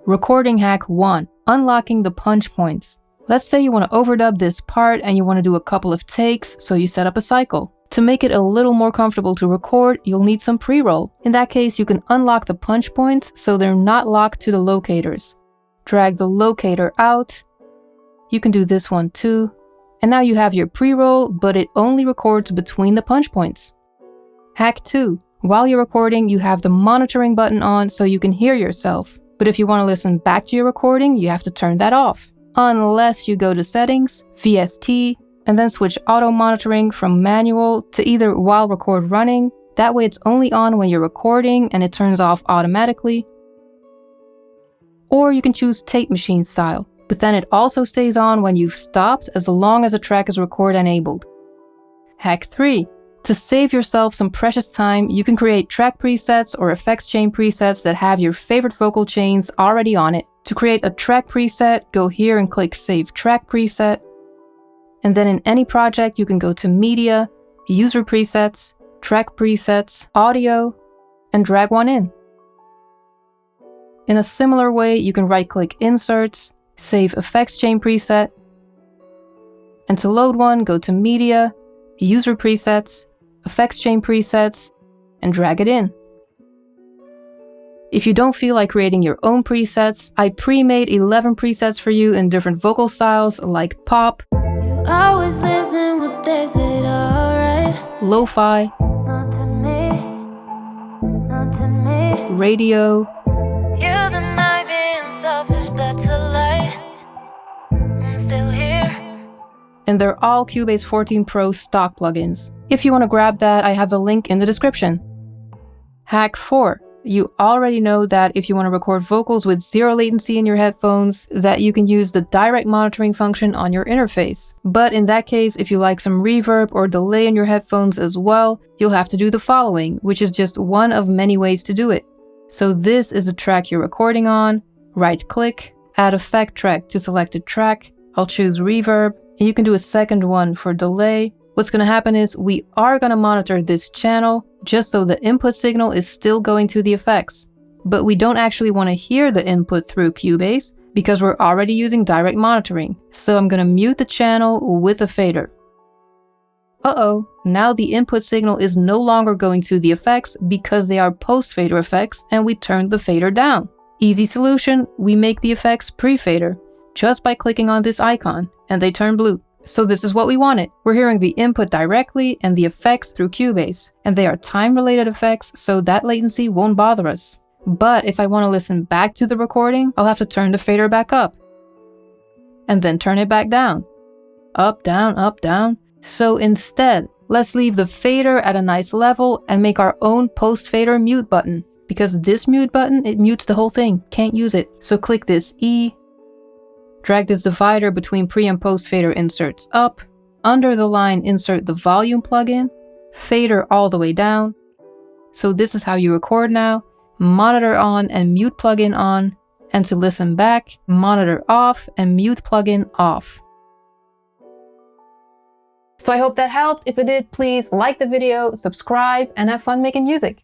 Recording hack 1. Unlocking the punch points. Let's say you want to overdub this part and you want to do a couple of takes, so you set up a cycle. To make it a little more comfortable to record, you'll need some pre-roll. In that case, you can unlock the punch points so they're not locked to the locators. Drag the locator out. You can do this one too. And now you have your pre-roll, but it only records between the punch points. Hack 2. While you're recording, you have the monitoring button on so you can hear yourself. But if you want to listen back to your recording, you have to turn that off. Unless you go to Settings, VST, and then switch auto monitoring from manual to either while record running. That way it's only on when you're recording and it turns off automatically. Or you can choose tape machine style, but then it also stays on when you've stopped as long as the track is record enabled. Hack 3. To save yourself some precious time, you can create track presets or effects chain presets that have your favorite vocal chains already on it. To create a track preset, go here and click Save Track Preset. And then in any project, you can go to Media, User Presets, Track Presets, Audio, and drag one in. In a similar way, you can right-click Inserts, save Effects Chain Preset, and to load one, go to Media, User Presets, Effects Chain Presets, and drag it in. If you don't feel like creating your own presets, I pre-made 11 presets for you in different vocal styles like pop, You always listen what they said, alright. lo-fi, Not to me, not to me. radio, You deny being selfish, that's a lie. I'm still here. and they're all Cubase 14 Pro stock plugins. If you want to grab that, I have the link in the description. Hack 4. You already know that if you want to record vocals with zero latency in your headphones, that you can use the direct monitoring function on your interface. But in that case, if you like some reverb or delay in your headphones as well, you'll have to do the following, which is just one of many ways to do it. So this is the track you're recording on. Right-click, add effect track to selected track. I'll choose reverb, and you can do a second one for delay. What's going to happen is we are going to monitor this channel just so the input signal is still going to the effects. But we don't actually want to hear the input through Cubase because we're already using direct monitoring. So I'm going to mute the channel with a fader. Uh-oh, now the input signal is no longer going to the effects because they are post-fader effects and we turned the fader down. Easy solution, we make the effects pre-fader just by clicking on this icon and they turn blue. So this is what we wanted. We're hearing the input directly and the effects through Cubase. And they are time-related effects, so that latency won't bother us. But if I want to listen back to the recording, I'll have to turn the fader back up. And then turn it back down. Up, down, up, down. So instead, let's leave the fader at a nice level and make our own post-fader mute button. Because this mute button, it mutes the whole thing. Can't use it. So click this E. Drag this divider between pre and post fader inserts up. Under the line, insert the volume plugin. Fader all the way down. So this is how you record now. Monitor on and mute plugin on. And to listen back, monitor off and mute plugin off. So I hope that helped. If it did, please like the video, subscribe, and have fun making music.